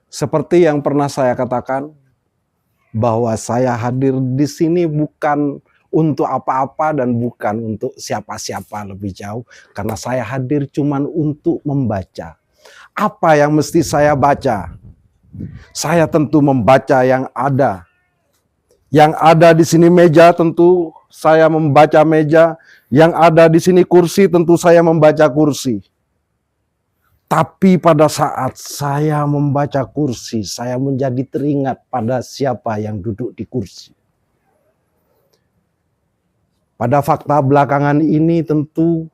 Seperti yang pernah saya katakan, bahwa saya hadir di sini bukan untuk apa-apa dan bukan untuk siapa-siapa lebih jauh. Karena saya hadir cuman untuk membaca. Apa yang mesti saya baca? Saya tentu membaca yang ada. Yang ada di sini meja, tentu saya membaca meja. Yang ada di sini kursi, tentu saya membaca kursi. Tapi pada saat saya membaca kursi, saya menjadi teringat pada siapa yang duduk di kursi. Pada fakta belakangan ini tentu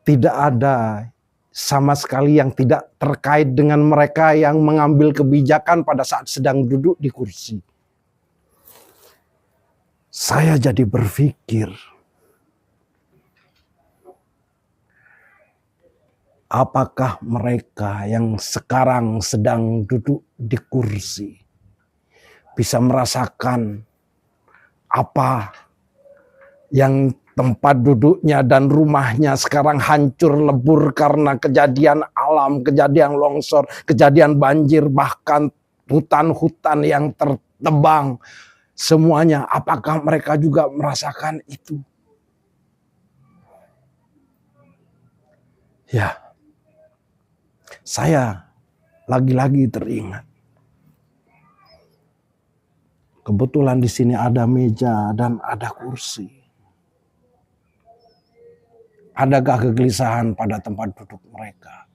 tidak ada sama sekali yang tidak terkait dengan mereka yang mengambil kebijakan pada saat sedang duduk di kursi. Saya jadi berpikir, apakah mereka yang sekarang sedang duduk di kursi bisa merasakan apa yang tempat duduknya dan rumahnya sekarang hancur lebur karena kejadian alam, kejadian longsor, kejadian banjir, bahkan hutan-hutan yang tertebang. Semuanya, apakah mereka juga merasakan itu? Ya, saya lagi-lagi teringat. Kebetulan di sini ada meja dan ada kursi. Adakah kegelisahan pada tempat duduk mereka?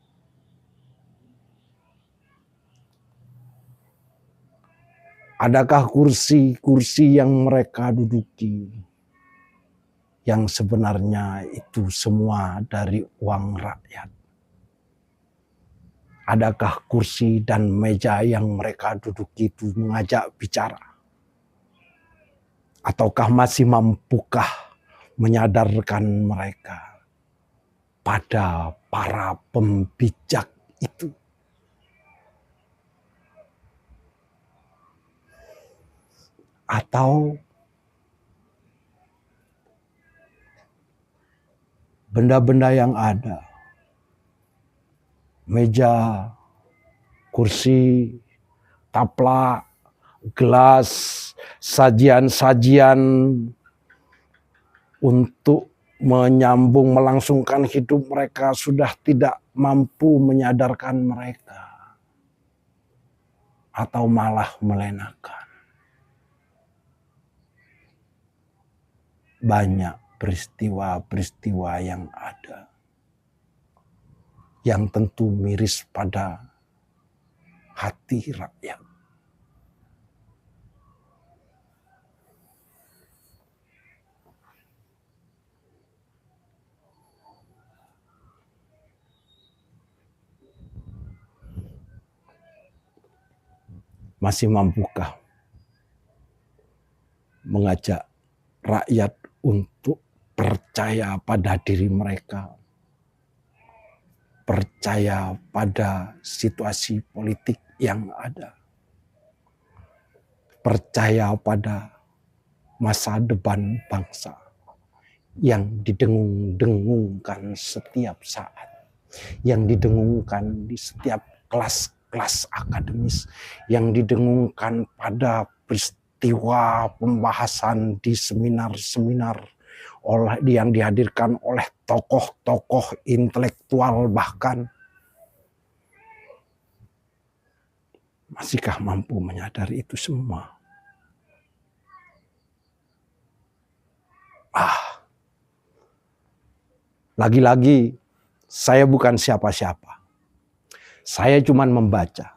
Adakah kursi-kursi yang mereka duduki yang sebenarnya itu semua dari uang rakyat? Adakah kursi dan meja yang mereka duduki itu mengajak bicara? Ataukah masih mampukah menyadarkan mereka pada para pembijak itu? Atau benda-benda yang ada, meja, kursi, taplak, gelas, sajian-sajian untuk menyambung, melangsungkan hidup mereka sudah tidak mampu menyadarkan mereka, atau malah melenakan. Banyak peristiwa-peristiwa yang ada yang tentu miris pada hati rakyat. Masih mampukah mengajak rakyat untuk percaya pada diri mereka, percaya pada situasi politik yang ada, percaya pada masa depan bangsa yang didengung-dengungkan setiap saat, yang didengungkan di setiap kelas-kelas akademis, yang didengungkan pada peristiwa pembahasan di seminar-seminar yang dihadirkan oleh tokoh-tokoh intelektual bahkan. Masihkah mampu menyadari itu semua? Lagi-lagi saya bukan siapa-siapa. Saya cuma membaca.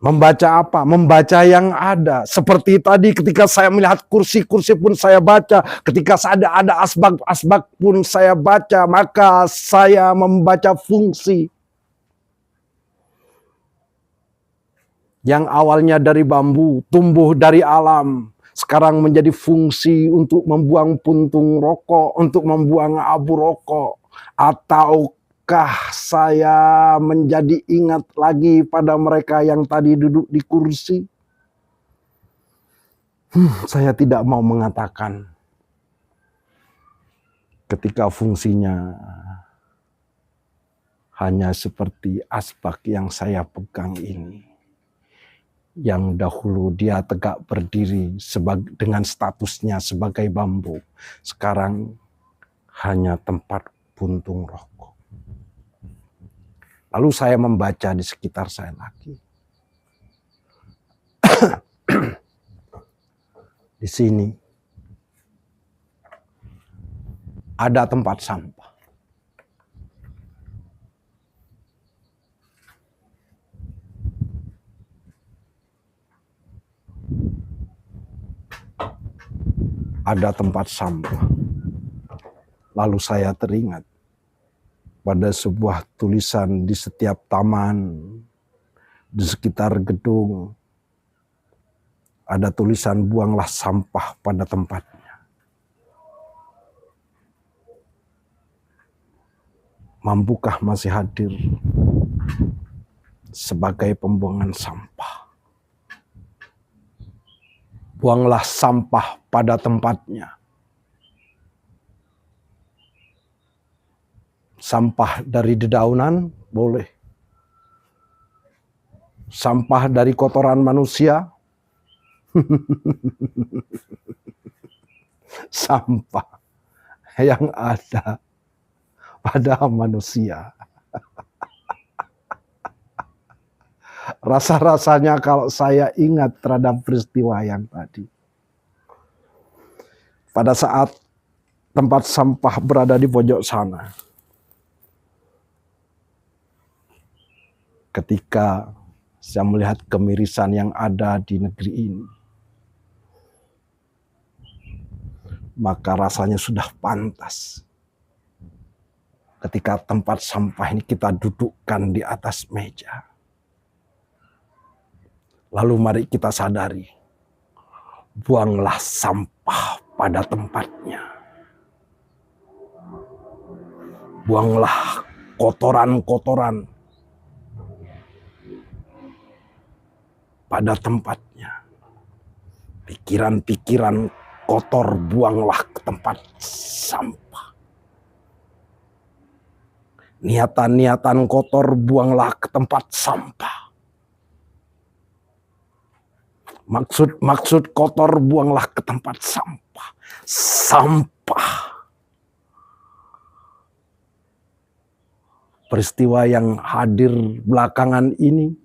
Membaca apa? Membaca yang ada. Seperti tadi ketika saya melihat kursi-kursi pun saya baca. Ketika ada asbak-asbak pun saya baca. Maka saya membaca fungsi. Yang awalnya dari bambu, tumbuh dari alam. Sekarang menjadi fungsi untuk membuang puntung rokok, untuk membuang abu rokok. Ataukah saya menjadi ingat lagi pada mereka yang tadi duduk di kursi? Saya tidak mau mengatakan ketika fungsinya hanya seperti asbak yang saya pegang ini. Yang dahulu dia tegak berdiri dengan statusnya sebagai bambu. Sekarang hanya tempat puntung rokok. Lalu saya membaca di sekitar saya lagi. Di sini ada tempat sampah. Ada tempat sampah. Lalu saya teringat pada sebuah tulisan di setiap taman, di sekitar gedung, ada tulisan buanglah sampah pada tempatnya. Mampukah masih hadir sebagai pembuangan sampah? Buanglah sampah pada tempatnya. Sampah dari dedaunan boleh. Sampah dari kotoran manusia. Sampah yang ada pada manusia. Rasa-rasanya kalau saya ingat terhadap peristiwa yang tadi. Pada saat tempat sampah berada di pojok sana. Ketika saya melihat kemirisan yang ada di negeri ini. Maka rasanya sudah pantas. Ketika tempat sampah ini kita dudukkan di atas meja. Lalu mari kita sadari, buanglah sampah pada tempatnya. Buanglah kotoran-kotoran pada tempatnya. Pikiran-pikiran kotor buanglah ke tempat sampah. Niatan-niatan kotor buanglah ke tempat sampah. Maksud kotor buanglah ke tempat sampah. Sampah. Peristiwa yang hadir belakangan ini,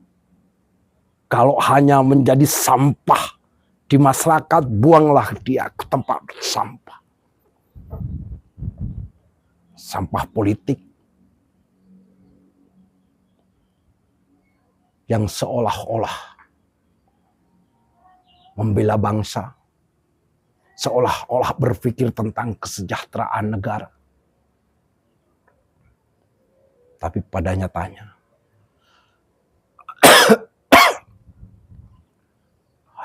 kalau hanya menjadi sampah di masyarakat, buanglah dia ke tempat sampah. Sampah politik yang seolah-olah membela bangsa, seolah-olah berpikir tentang kesejahteraan negara. Tapi pada nyatanya,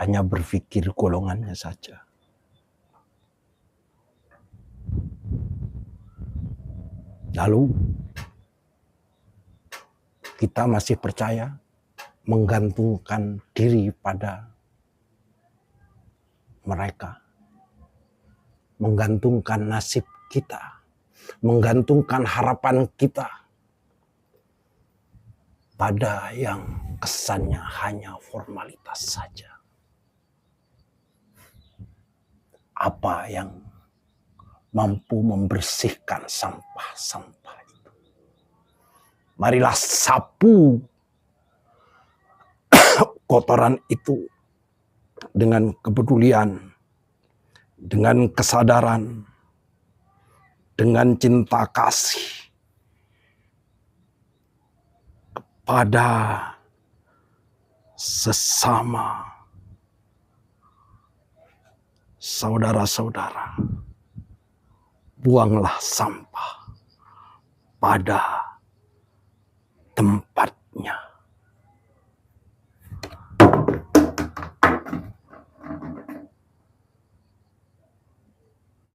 hanya berpikir golongannya saja. Lalu, kita masih percaya menggantungkan diri pada mereka, menggantungkan nasib kita, menggantungkan harapan kita pada yang kesannya hanya formalitas saja. Apa yang mampu membersihkan sampah-sampah itu? Marilah sapu kotoran itu dengan kepedulian, dengan kesadaran, dengan cinta kasih kepada sesama saudara-saudara. Buanglah sampah pada tempatnya.